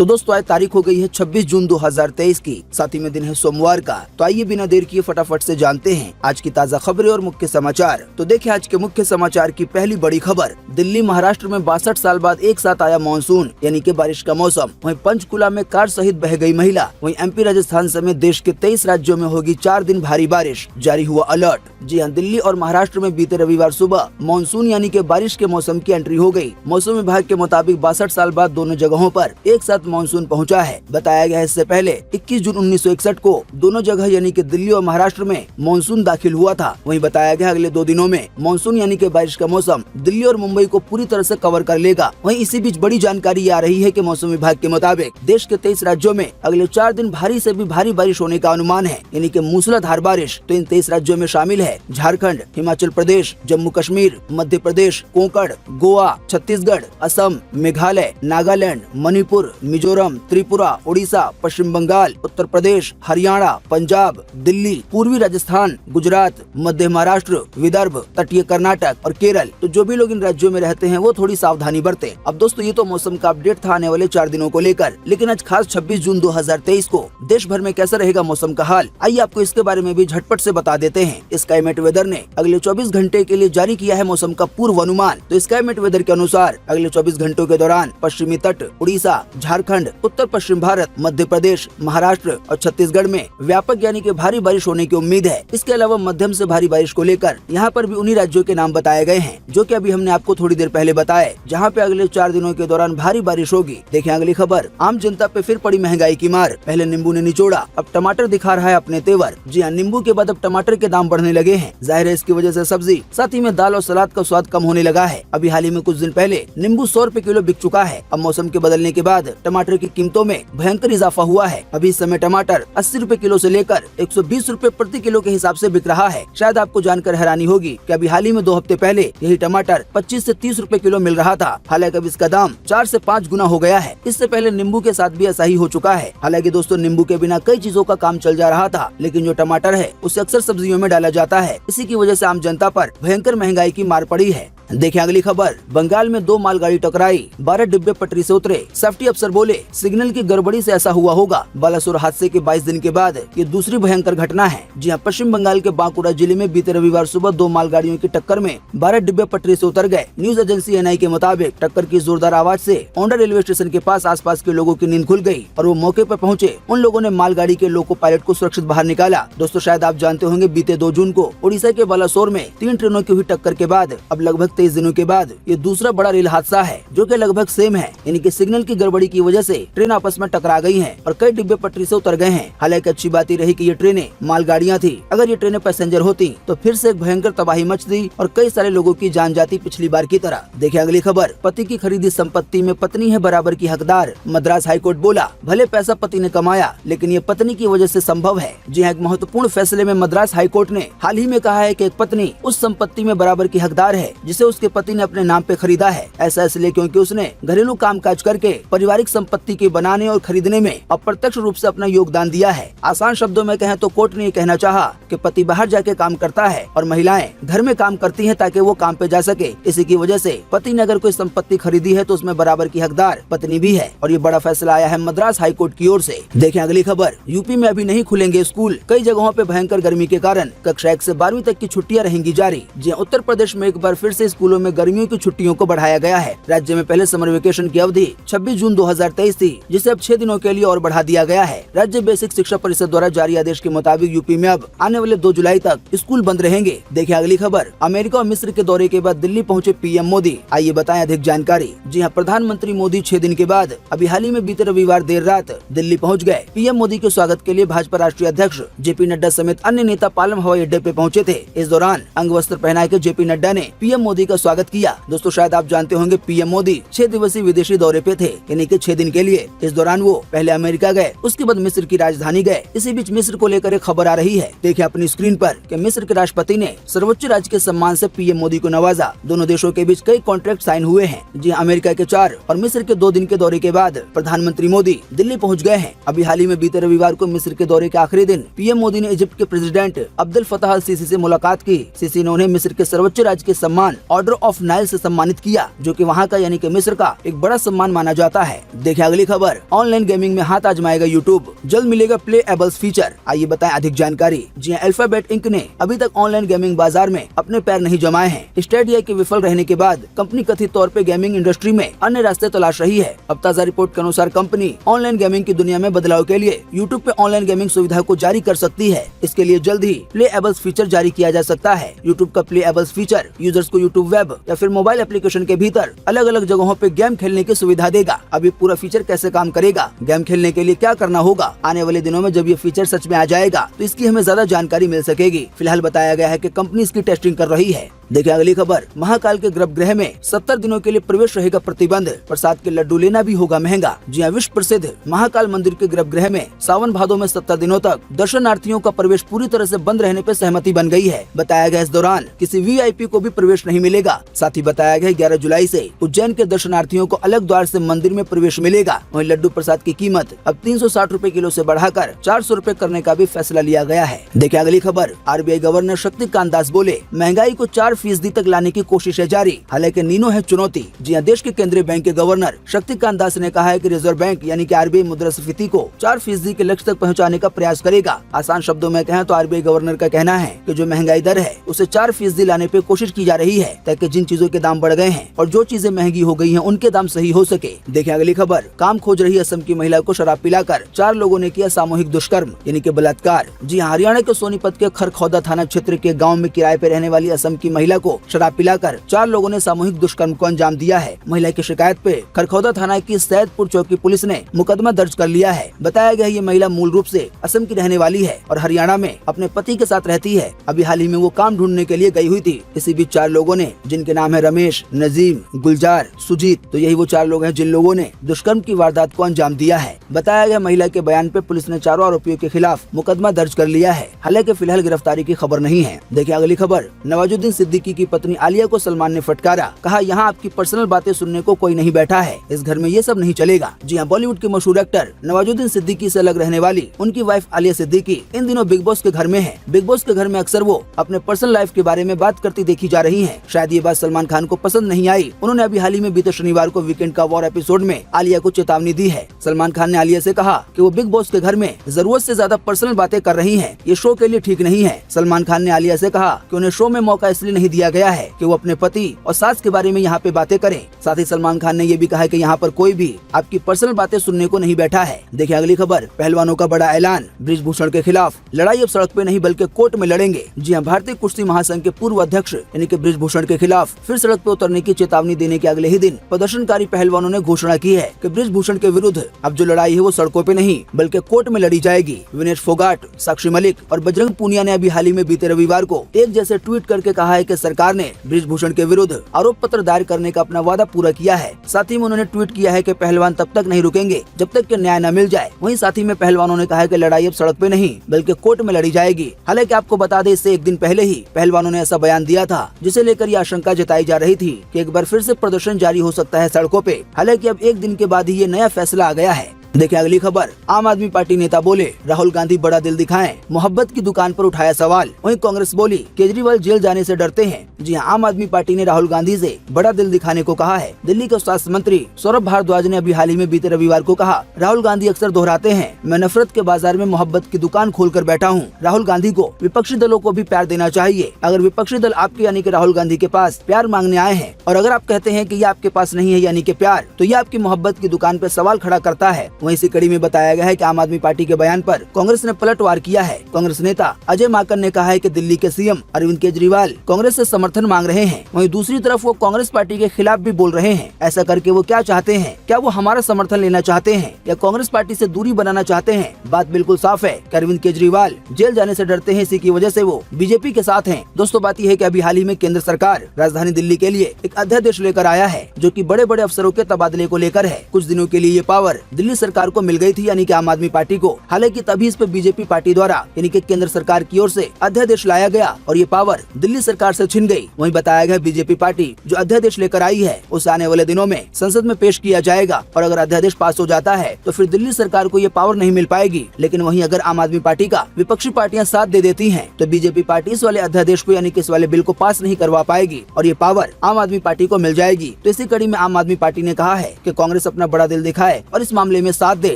तो दोस्तों आज तारीख हो गई है 26 जून 2023 की, साथ ही में दिन है सोमवार का। तो आइए बिना देर किए फटाफट से जानते हैं आज की ताज़ा खबरें और मुख्य समाचार। तो देखिए आज के मुख्य समाचार की पहली बड़ी खबर। दिल्ली महाराष्ट्र में 62 साल बाद एक साथ आया मानसून, यानी कि बारिश का मौसम। वहीं पंचकुला में कार सहित बह गई महिला। वहीं एमपी राजस्थान समेत देश के 23 राज्यों में होगी 4 दिन भारी बारिश, जारी हुआ अलर्ट। जी हाँ, दिल्ली और महाराष्ट्र में बीते रविवार सुबह मानसून यानी कि बारिश के मौसम की एंट्री हो गई। मौसम विभाग के मुताबिक 62 साल बाद दोनों जगहों पर एक साथ मानसून पहुंचा है। बताया गया है इससे पहले 21 जून 1961 को दोनों जगह यानी कि दिल्ली और महाराष्ट्र में मानसून दाखिल हुआ था। वहीं बताया गया अगले 2 दिनों में मानसून यानी कि बारिश का मौसम दिल्ली और मुंबई को पूरी तरह से कवर कर लेगा। वहीं इसी बीच बड़ी जानकारी आ रही है कि मौसम विभाग के मुताबिक देश के 23 राज्यों में अगले 4 दिन भारी से भी भारी बारिश होने का अनुमान है, यानी कि मूसलाधार बारिश। तो इन 23 राज्यों में शामिल है झारखंड, हिमाचल प्रदेश, जम्मू कश्मीर, मध्य प्रदेश, कोंकण, गोवा, छत्तीसगढ़, असम, मेघालय, नागालैंड, मणिपुर, मिजोरम, त्रिपुरा, उड़ीसा, पश्चिम बंगाल, उत्तर प्रदेश, हरियाणा, पंजाब, दिल्ली, पूर्वी राजस्थान, गुजरात, मध्य महाराष्ट्र, विदर्भ, तटीय कर्नाटक और केरल। तो जो भी लोग इन राज्यों में रहते हैं वो थोड़ी सावधानी बरतें। अब दोस्तों ये तो मौसम का अपडेट था आने वाले 4 दिनों को लेकर, लेकिन आज खास 26 जून 2023 को देश भर में कैसा रहेगा मौसम का हाल, आइए आपको इसके बारे में भी झटपट से बता देते हैं। स्काईमेट वेदर ने अगले 24 घंटे के लिए जारी किया है मौसम का पूर्व अनुमान। तो स्काईमेट वेदर के अनुसार अगले 24 घंटों के दौरान पश्चिमी तट, उड़ीसा, झारखंड, उत्तर पश्चिम भारत, मध्य प्रदेश, महाराष्ट्र और छत्तीसगढ़ में व्यापक यानी कि भारी बारिश होने की उम्मीद है। इसके अलावा मध्यम से भारी बारिश को लेकर यहाँ पर भी उन्हीं राज्यों के नाम बताए गए हैं जो कि अभी हमने आपको थोड़ी देर पहले बताए, जहाँ पे अगले 4 दिनों के दौरान भारी बारिश होगी। देखें अगली खबर। आम जनता पे फिर पड़ी महंगाई की मार। पहले नींबू ने निचोड़ा, अब टमाटर दिखा रहा है अपने तेवर। जी हाँ, नींबू के बाद अब टमाटर के दाम बढ़ने लगे हैं। जाहिर है इसकी वजह से सब्जी साथ ही में दाल और सलाद का स्वाद कम होने लगा है। अभी हाल ही में कुछ दिन पहले नींबू 100 रुपए किलो बिक चुका है। अब मौसम के बदलने के बाद टमाटर की कीमतों में भयंकर इजाफा हुआ है। अभी इस समय टमाटर 80 रुपए किलो से लेकर 120 रुपए प्रति किलो के हिसाब से बिक रहा है। शायद आपको जानकर हैरानी होगी कि अभी हाल ही में 2 हफ्ते पहले यही टमाटर 25 से 30 रुपए किलो मिल रहा था। हालांकि अब इसका दाम 4 से 5 गुना हो गया है। इससे पहले नींबू के साथ भी ऐसा ही हो चुका है। हालांकि दोस्तों नींबू के बिना कई चीजों का काम चल जा रहा था, लेकिन जो टमाटर है उसे अक्सर सब्जियों में डाला जाता है। इसी की वजह से आम जनता पर भयंकर महंगाई की मार पड़ी है। देखिए अगली खबर। बंगाल में 2 मालगाड़ी टकराई, 12 डिब्बे पटरी से उतरे। सेफ्टी अफसर बोले सिग्नल की गड़बड़ी से ऐसा हुआ होगा। बालासोर हादसे के 22 दिन के बाद ये दूसरी भयंकर घटना है। जी हाँ, पश्चिम बंगाल के बांकुड़ा जिले में बीते रविवार सुबह 2 मालगाड़ियों की टक्कर में 12 डिब्बे पटरी से उतर गए। न्यूज एजेंसी एनआई के मुताबिक टक्कर की जोरदार आवाज से औंढा रेलवे स्टेशन के पास आसपास के लोगों की नींद खुल गई और वो मौके पर पहुंचे। उन लोगों ने मालगाड़ी के लोको पायलट को सुरक्षित बाहर निकाला। दोस्तों शायद आप जानते होंगे बीते 2 जून को उड़ीसा के बालासोर में 3 ट्रेनों की हुई टक्कर के बाद अब लगभग 23 दिनों के बाद ये दूसरा बड़ा रेल हादसा है जो कि लगभग सेम है, यानी कि सिग्नल की गड़बड़ी की वजह से ट्रेन आपस में टकरा गई हैं और कई डिब्बे पटरी से उतर गए हैं। हालांकि अच्छी बात ही रही कि ये ट्रेनें मालगाड़ियां थी। अगर ये ट्रेनें पैसेंजर होती तो फिर से एक भयंकर तबाही मचती और कई सारे लोगों की जान जाती पिछली बार की तरह। देखिए अगली खबर। पति की खरीदी संपत्ति में पत्नी है बराबर की हकदार। मद्रास हाईकोर्ट बोला भले पैसा पति ने कमाया लेकिन ये पत्नी की वजह से संभव है। जी हाँ, एक महत्वपूर्ण फैसले में मद्रास हाईकोर्ट ने हाल ही में कहा है कि एक पत्नी उस संपत्ति में बराबर की हकदार है जिसे उसके पति ने अपने नाम पे खरीदा है। ऐसा इसलिए क्योंकि उसने घरेलू कामकाज करके पारिवारिक संपत्ति के बनाने और खरीदने में अप्रत्यक्ष रूप से अपना योगदान दिया है। आसान शब्दों में कहें तो कोर्ट ने ये कहना चाहा कि पति बाहर जाके काम करता है और महिलाएं घर में काम करती हैं ताकि वो काम पे जा सके। इसी की वजह से पति ने अगर कोई संपत्ति खरीदी है तो उसमें बराबर की हकदार पत्नी भी है और ये बड़ा फैसला आया है मद्रास हाईकोर्ट की ओर से। देखें अगली खबर। यूपी में अभी नहीं खुलेंगे स्कूल। कई जगहों पे भयंकर गर्मी के कारण कक्षा 1 से 12वीं तक की छुट्टियां रहेंगी जारी। जी उत्तर प्रदेश में एक बार फिर से स्कूलों में गर्मियों की छुट्टियों को बढ़ाया गया है। राज्य में पहले समर वेकेशन की अवधि 26 जून 2023 थी, जिसे अब 6 दिनों के लिए और बढ़ा दिया गया है। राज्य बेसिक शिक्षा परिषद द्वारा जारी आदेश के मुताबिक यूपी में अब आने वाले 2 जुलाई तक स्कूल बंद रहेंगे। देखिए अगली खबर। अमेरिका और मिस्र के दौरे के बाद दिल्ली पहुंचे पीएम मोदी। आइए बताएं अधिक जानकारी। जी हाँ, प्रधानमंत्री मोदी 6 दिन के बाद अभी हाल ही में बीते रविवार देर रात दिल्ली पहुँच गए। पीएम मोदी के स्वागत के लिए भाजपा राष्ट्रीय अध्यक्ष जेपी नड्डा समेत अन्य नेता पालम हवाई अड्डे पे पहुंचे थे। इस दौरान अंग वस्त्र पहना के जेपी नड्डा ने पीएम मोदी का स्वागत किया। दोस्तों शायद आप जानते होंगे पीएम मोदी 6 दिवसीय विदेशी दौरे पे थे, यानी कि 6 दिन के लिए। इस दौरान वो पहले अमेरिका गए, उसके बाद मिस्र की राजधानी गए। इसी बीच मिस्र को लेकर एक खबर आ रही है। देखिए अपनी स्क्रीन पर कि मिस्र के राष्ट्रपति ने सर्वोच्च राजकीय सम्मान से पीएम मोदी को नवाजा। दोनों देशों के बीच कई कॉन्ट्रैक्ट साइन हुए हैं। जी अमेरिका के 4 और मिस्र के 2 दिन के दौरे के बाद प्रधानमंत्री मोदी दिल्ली पहुँच गए हैं। अभी हाल ही में बीते रविवार को मिस्र के दौरे के आखिरी दिन पीएम मोदी ने इजिप्ट के प्रेसिडेंट अब्दुल फताह अल सीसी से मुलाकात की। सीसी ने उन्हें मिस्र के सर्वोच्च राजकीय सम्मान ऑर्डर ऑफ नाइल से सम्मानित किया, जो कि वहाँ का यानी कि मिस्र का एक बड़ा सम्मान माना जाता है। देखिए अगली खबर, ऑनलाइन गेमिंग में हाथ आजमाएगा यूट्यूब, जल्द मिलेगा प्लेएबल्स फीचर। आइए बताएं अधिक जानकारी। जी हां, अल्फाबेट इंक ने अभी तक ऑनलाइन गेमिंग बाजार में अपने पैर नहीं जमाए हैं। स्टेडिया के विफल रहने के बाद कंपनी कथित तौर पे गेमिंग इंडस्ट्री में अन्य रास्ते तलाश रही है। अब ताजा रिपोर्ट के अनुसार कंपनी ऑनलाइन गेमिंग की दुनिया में बदलाव के लिए यूट्यूब पे ऑनलाइन गेमिंग सुविधा को जारी कर सकती है। इसके लिए जल्द ही प्लेएबल्स फीचर जारी किया जा सकता है। यूट्यूब का प्लेएबल्स फीचर यूजर्स को यूट्यूब वेब या फिर मोबाइल एप्लीकेशन के भीतर अलग अलग जगहों पे गेम खेलने की सुविधा देगा। अब ये पूरा फीचर कैसे काम करेगा, गेम खेलने के लिए क्या करना होगा, आने वाले दिनों में जब ये फीचर सच में आ जाएगा तो इसकी हमें ज्यादा जानकारी मिल सकेगी। फिलहाल बताया गया है कि कंपनी इसकी टेस्टिंग कर रही है। देखिए अगली खबर, महाकाल के गर्भगृह में 70 दिनों के लिए प्रवेश रहेगा प्रतिबंध, प्रसाद के लड्डू लेना भी होगा महंगा। जी हां, विश्व प्रसिद्ध महाकाल मंदिर के गर्भगृह में सावन भादो में 70 दिनों तक दर्शनार्थियों का प्रवेश पूरी तरह से बंद रहने पर सहमति बन गई है। बताया गया इस दौरान किसी वीआईपी को भी प्रवेश नहीं मिलेगा। साथ ही बताया गया 11 जुलाई से उज्जैन के दर्शनार्थियों को अलग द्वार से मंदिर में प्रवेश मिलेगा। वहीं लड्डू प्रसाद की कीमत अब 360 रुपए किलो से बढ़ाकर 400 रुपए करने का भी फैसला लिया गया है। देखिए अगली खबर, आरबीआई गवर्नर शक्तिकांत दास बोले, महंगाई को 4% तक लाने की कोशिश है जारी, हालांकि नीनो है चुनौती। जी हां, देश के केंद्रीय बैंक के गवर्नर शक्तिकांत दास ने कहा है कि रिजर्व बैंक यानी कि आरबीआई मुद्रास्फीति को 4% के लक्ष्य तक पहुंचाने का प्रयास करेगा। आसान शब्दों में कहें तो आरबीआई गवर्नर का कहना है कि जो महंगाई दर है उसे 4% लाने पे कोशिश की जा रही है, ताकि जिन चीजों के दाम बढ़ गए हैं और जो चीजें महंगी हो गई हैं उनके दाम सही हो सके। देखिए अगली खबर, काम खोज रही असम की महिला को शराब पिलाकर 4 लोगों ने किया सामूहिक दुष्कर्म यानी कि बलात्कार। जी हां, हरियाणा के सोनीपत के खरखौदा थाना क्षेत्र के गाँव में किराए पे रहने वाली असम की महिला को शराब पिलाकर 4 लोगों ने सामूहिक दुष्कर्म को अंजाम दिया है। महिला की शिकायत पे खरखौदा थाना की सैदपुर चौकी पुलिस ने मुकदमा दर्ज कर लिया है। बताया गया ये महिला मूल रूप से असम की रहने वाली है और हरियाणा में अपने पति के साथ रहती है। अभी हाल ही में वो काम ढूंढने के लिए गई हुई थी। इसी बीच 4 लोगों ने, जिनके नाम है रमेश, नजीम, गुलजार, सुजीत, तो यही वो 4 लोग हैं जिन लोगों ने दुष्कर्म की वारदात को अंजाम दिया है। बताया गया महिला के बयान पे पुलिस ने चारों आरोपियों के खिलाफ मुकदमा दर्ज कर लिया है। हालांकि फिलहाल गिरफ्तारी की खबर नहीं है। देखिए अगली खबर, नवाजुद्दीन सिद्दीकी की पत्नी आलिया को सलमान ने फटकारा, कहा यहाँ आपकी पर्सनल बातें सुनने को कोई नहीं बैठा है, इस घर में ये सब नहीं चलेगा। जी हाँ, बॉलीवुड के मशहूर एक्टर नवाजुद्दीन सिद्दीकी से अलग रहने वाली उनकी वाइफ आलिया सिद्दीकी इन दिनों बिग बॉस के घर में है। बिग बॉस के घर में अक्सर वो अपने पर्सनल लाइफ के बारे में बात करती देखी जा रही हैं। शायद ये बात सलमान खान को पसंद नहीं आई। उन्होंने अभी हाल ही में बीते शनिवार को वीकेंड का वॉर एपिसोड में आलिया को चेतावनी दी है। सलमान खान ने आलिया से कहा कि वो बिग बॉस के घर में जरूरत से ज्यादा पर्सनल बातें कर रही हैं, ये शो के लिए ठीक नहीं है। सलमान खान ने आलिया से कहा कि उन्हें शो में मौका इसलिए नहीं दिया गया है कि वो अपने पति और सास के बारे में यहाँ पे बातें करें। साथ ही सलमान खान ने ये भी कहा कि यहाँ पर कोई भी आपकी पर्सनल बातें सुनने को नहीं बैठा है। देखिए अगली खबर, पहलवानों का बड़ा ऐलान, बृजभूषण के खिलाफ लड़ाई अब सड़क पे नहीं बल्कि कोर्ट में लड़ेंगे। जी हाँ, भारतीय कुश्ती महासंघ के पूर्व अध्यक्ष यानी कि बृजभूषण के खिलाफ फिर सड़क पे उतरने की चेतावनी देने के अगले ही दिन प्रदर्शनकारी पहलवानों ने घोषणा की है कि बृजभूषण के विरुद्ध अब जो लड़ाई है वो सड़कों पे नहीं बल्कि कोर्ट में लड़ी जाएगी। विनेश फोगाट, साक्षी मलिक और बजरंग पूनिया ने अभी हाल ही में बीते रविवार को एक जैसे ट्वीट करके कहा है कि सरकार ने बृजभूषण के विरुद्ध आरोप पत्र दायर करने का अपना वादा पूरा किया है। साथ ही में उन्होंने ट्वीट किया है कि पहलवान तब तक नहीं रुकेंगे जब तक कि न्याय न मिल जाए। वहीं साथ ही में पहलवानों ने कहा है कि लड़ाई अब सड़क पे नहीं बल्कि कोर्ट में लड़ी जाएगी। हालांकि आपको बता दें, इससे एक दिन पहले ही पहलवानों ने ऐसा बयान दिया था जिसे लेकर ये आशंका जताई जा रही थी कि एक बार फिर से प्रदर्शन जारी हो सकता है सड़कों पे। हालांकि अब एक दिन के बाद ही ये नया फैसला आ गया है। देखिए अगली खबर, आम आदमी पार्टी नेता बोले राहुल गांधी बड़ा दिल दिखाएं, मोहब्बत की दुकान पर उठाया सवाल। वहीं कांग्रेस बोली केजरीवाल जेल जाने से डरते हैं। जी हाँ, आम आदमी पार्टी ने राहुल गांधी से बड़ा दिल दिखाने को कहा है। दिल्ली के स्वास्थ्य मंत्री सौरभ भारद्वाज ने अभी हाल ही में बीते रविवार को कहा, राहुल गांधी अक्सर दोहराते हैं, मैं नफरत के बाजार में मोहब्बत की दुकान खोल कर बैठा हूँ। राहुल गांधी को विपक्षी दलों को भी प्यार देना चाहिए। अगर विपक्षी दल आपके यानी कि राहुल गांधी के पास प्यार मांगने आए हैं और अगर आप कहते हैं कि ये आपके पास नहीं है यानी कि प्यार, तो ये आपकी मोहब्बत की दुकान पर सवाल खड़ा करता है। वहीं इसी कड़ी में बताया गया है कि आम आदमी पार्टी के बयान पर कांग्रेस ने पलटवार किया है। कांग्रेस नेता अजय माकन ने कहा है कि दिल्ली के सीएम अरविंद केजरीवाल कांग्रेस से समर्थन मांग रहे हैं। वहीं दूसरी तरफ वो कांग्रेस पार्टी के खिलाफ भी बोल रहे हैं। ऐसा करके वो क्या चाहते हैं? क्या वो हमारा समर्थन लेना चाहते हैं या कांग्रेस पार्टी से दूरी बनाना चाहते हैं? बात बिल्कुल साफ है कि अरविंद केजरीवाल जेल जाने से डरते हैं, इसी की वजह से वो बीजेपी के साथ हैं। दोस्तों, बात यह है कि अभी हाल ही में केंद्र सरकार राजधानी दिल्ली के लिए एक अध्यादेश लेकर आया है जो कि बड़े बड़े अफसरों के तबादले को लेकर है। कुछ दिनों के लिए ये पावर दिल्ली सरकार सरकार को मिल गई थी, यानी कि आम आदमी पार्टी को। हालांकि तभी इस पे बीजेपी पार्टी द्वारा यानी कि केंद्र सरकार की ओर से अध्यादेश लाया गया और ये पावर दिल्ली सरकार से छिन गई। वहीं बताया गया बीजेपी पार्टी जो अध्यादेश लेकर आई है उसे आने वाले दिनों में संसद में पेश किया जाएगा और अगर अध्यादेश पास हो जाता है तो फिर दिल्ली सरकार को ये पावर नहीं मिल पाएगी। लेकिन वहीं अगर आम आदमी पार्टी का विपक्षी पार्टियां साथ दे देती हैं तो बीजेपी पार्टी इस वाले अध्यादेश को यानी कि इस वाले बिल को पास नहीं करवा पाएगी और ये पावर आम आदमी पार्टी को मिल जाएगी। तो इसी कड़ी में आम आदमी पार्टी ने कहा है कि कांग्रेस अपना बड़ा दिल दिखाए और इस मामले में साथ दे।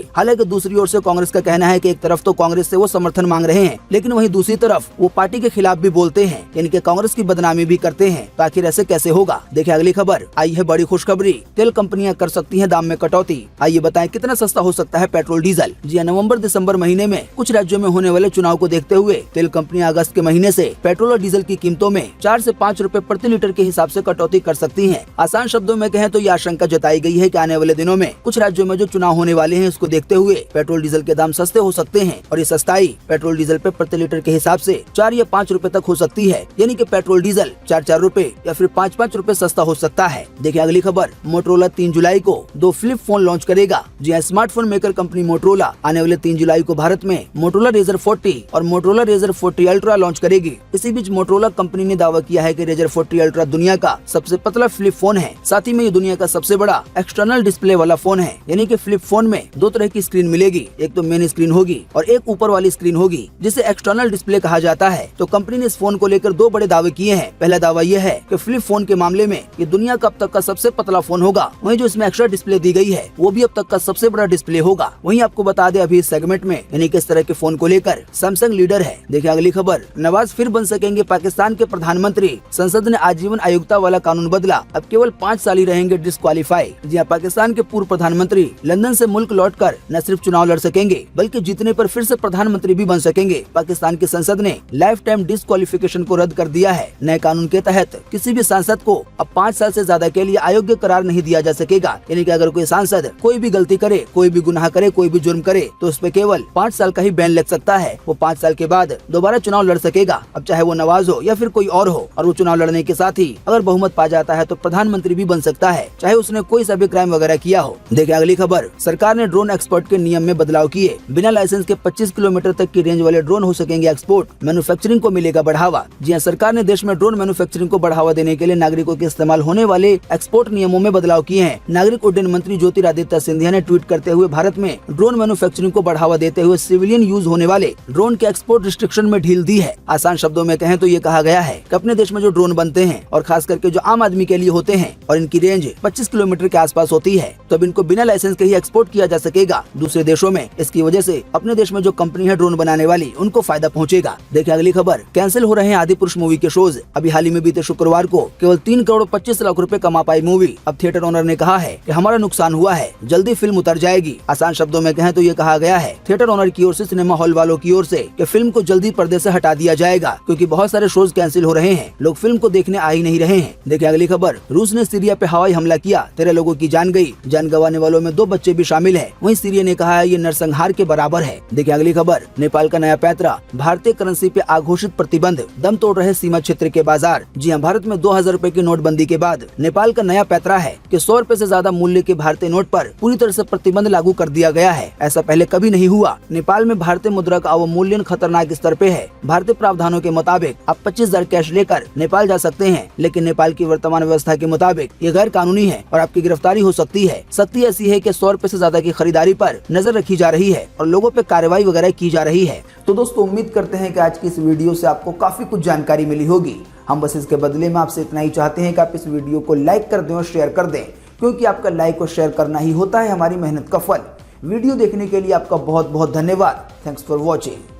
हालांकि दूसरी ओर से कांग्रेस का कहना है कि एक तरफ तो कांग्रेस से वो समर्थन मांग रहे हैं, लेकिन वहीं दूसरी तरफ वो पार्टी के खिलाफ भी बोलते हैं, यानी कि कांग्रेस की बदनामी भी करते हैं। तो आखिर ऐसे कैसे होगा? देखिए अगली खबर आई है बड़ी खुशखबरी, तेल कंपनियां कर सकती हैं दाम में कटौती। आइए बताएं कितना सस्ता हो सकता है पेट्रोल डीजल। जी नवंबर दिसंबर महीने में कुछ राज्यों में होने वाले चुनाव को देखते हुए तेल कंपनियां अगस्त के महीने से पेट्रोल और डीजल की कीमतों में 4 से 5 रुपए प्रति लीटर के हिसाब से कटौती कर सकती हैं। आसान शब्दों में कहें तो ये आशंका जताई गई है कि आने वाले दिनों में कुछ राज्यों में जो चुनाव होने वाले हैं उसको देखते हुए पेट्रोल डीजल के दाम सस्ते हो सकते हैं और ये सस्ताई पेट्रोल डीजल पे प्रति लीटर के हिसाब से 4 या 5 रुपए तक हो सकती है, यानी कि पेट्रोल डीजल 4-4 रुपए या फिर 5-5 रुपए सस्ता हो सकता है। देखिए अगली खबर, मोटरोला 3 जुलाई को 2 फ्लिप फोन लॉन्च करेगा। जी हाँ, स्मार्टफोन मेकर कंपनी मोटरोला आने वाले 3 जुलाई को भारत में मोटरोला रेजर 40 और मोटरोला रेजर 40 अल्ट्रा लॉन्च करेगी। इसी बीच मोटरोला कंपनी ने दावा किया है कि रेजर 40 अल्ट्रा दुनिया का सबसे पतला फ्लिप फोन है, साथ ही में ये दुनिया का सबसे बड़ा एक्सटर्नल डिस्प्ले वाला फोन है, यानी कि फ्लिप फोन में 2 तरह की स्क्रीन मिलेगी, एक तो मेन स्क्रीन होगी और एक ऊपर वाली स्क्रीन होगी जिसे एक्सटर्नल डिस्प्ले कहा जाता है। तो कंपनी ने इस फोन को लेकर 2 बड़े दावे किए हैं। पहला दावा यह है कि फ्लिप फोन के मामले में ये दुनिया का अब तक का सबसे पतला फोन होगा, वहीं जो इसमें एक्स्ट्रा डिस्प्ले दी गई है वो भी अब तक का सबसे बड़ा डिस्प्ले होगा। वहीं आपको बता दें अभी इस सेगमेंट में यानी कि इस तरह के फोन को लेकर सैमसंग लीडर है। देखिए अगली खबर, नवाज फिर बन सकेंगे पाकिस्तान के प्रधानमंत्री। संसद ने आजीवन आयुक्ता वाला कानून बदला, अब केवल 5 साल ही रहेंगे डिस्क्वालीफाई। जी हाँ, पाकिस्तान के पूर्व प्रधानमंत्री लंदन से मुल्क लौटकर न सिर्फ चुनाव लड़ सकेंगे बल्कि जीतने पर फिर से प्रधानमंत्री भी बन सकेंगे। पाकिस्तान की संसद ने लाइफ टाइम डिस्क्वालिफिकेशन को रद्द कर दिया है। नए कानून के तहत किसी भी सांसद को अब 5 साल से ज्यादा के लिए अयोग्य करार नहीं दिया जा सकेगा, यानी कि अगर कोई सांसद कोई भी गलती करे, कोई भी गुनाह करे, कोई भी जुर्म करे तो उस पे केवल 5 साल का ही बैन लग सकता है। वो 5 साल के बाद दोबारा चुनाव लड़ सकेगा, अब चाहे वो नवाज हो या फिर कोई और हो, और वो चुनाव लड़ने के साथ ही अगर बहुमत पा जाता है तो प्रधानमंत्री भी बन सकता है, चाहे उसने कोई सा भी क्राइम वगैरह किया हो। देखिए अगली खबर, सरकार ने ड्रोन एक्सपोर्ट के नियम में बदलाव किए। बिना लाइसेंस के 25 किलोमीटर तक की रेंज वाले ड्रोन हो सकेंगे एक्सपोर्ट, मैन्युफैक्चरिंग को मिलेगा बढ़ावा। जी हाँ, सरकार ने देश में ड्रोन मैन्युफैक्चरिंग को बढ़ावा देने के लिए नागरिकों के इस्तेमाल होने वाले एक्सपोर्ट नियमों में बदलाव किए हैं। नागरिक उड्डयन मंत्री ज्योतिरादित्य सिंधिया ने ट्वीट करते हुए भारत में ड्रोन मैन्युफैक्चरिंग को बढ़ावा देते हुए सिविलियन यूज होने वाले ड्रोन के एक्सपोर्ट रिस्ट्रिक्शन में ढील दी है। आसान शब्दों में कहें तो ये कहा गया है कि अपने देश में जो ड्रोन बनते हैं और खास करके जो आम आदमी के लिए होते हैं और इनकी रेंज 25 किलोमीटर के आसपास होती है, तो अब इनको बिना लाइसेंस के ही एक्सपोर्ट किया जा सकेगा दूसरे देशों में। इसकी वजह से अपने देश में जो कंपनी है ड्रोन बनाने वाली उनको फायदा पहुंचेगा। देखिए अगली खबर, कैंसिल हो रहे हैं आदिपुरुष मूवी के शोज। अभी हाल ही में बीते शुक्रवार को केवल 3 करोड़ 25 लाख रुपए कमा पाई मूवी। अब थिएटर ओनर ने कहा है कि हमारा नुकसान हुआ है, जल्दी फिल्म उतर जाएगी। आसान शब्दों में कहें तो ये कहा गया है थिएटर ओनर की ओर से सिनेमा हॉल वालों की ओर से कि फिल्म को जल्दी पर्दे से हटा दिया जाएगा क्योंकि बहुत सारे शोज कैंसिल हो रहे हैं, लोग फिल्म को देखने आ ही नहीं रहे हैं। देखिए अगली खबर, रूस ने सीरिया पे हवाई हमला किया, 13 लोगों की जान गई, जान गंवाने वालों में 2 बच्चे भी शामिल है। वहीं सीरिया ने कहा है ये नरसंहार के बराबर है। देखिए अगली खबर, नेपाल का नया पैतरा, भारतीय करेंसी पे आघोषित प्रतिबंध, दम तोड़ रहे सीमा क्षेत्र के बाजार। जी हाँ, भारत में 2000 रुपए की नोटबंदी के बाद नेपाल का नया पैतरा है कि 100 रुपए से ज्यादा मूल्य के भारतीय नोट पर पूरी तरह से प्रतिबंध लागू कर दिया गया है। ऐसा पहले कभी नहीं हुआ। नेपाल में भारतीय मुद्रा का अवमूल्यन खतरनाक स्तर पे है। भारतीय प्रावधानों के मुताबिक आप 25,000 कैश लेकर नेपाल जा सकते हैं, लेकिन नेपाल की वर्तमान व्यवस्था के मुताबिक ये गैर कानूनी है और आपकी गिरफ्तारी हो सकती है। सख्ती ऐसी है कि 100 रुपए से ज्यादा की खरीदारी पर नजर रखी जा रही है और लोगों पे कार्रवाई वगैरह की जा रही है। तो दोस्तों, उम्मीद करते हैं कि आज की इस वीडियो से आपको काफी कुछ जानकारी मिली होगी। हम बस इसके बदले में आपसे इतना ही चाहते हैं कि आप इस वीडियो को लाइक कर दें और शेयर कर दें, क्योंकि आपका लाइक और शेयर करना ही होता है हमारी मेहनत का फल। वीडियो देखने के लिए आपका बहुत बहुत धन्यवाद। Thanks for watching.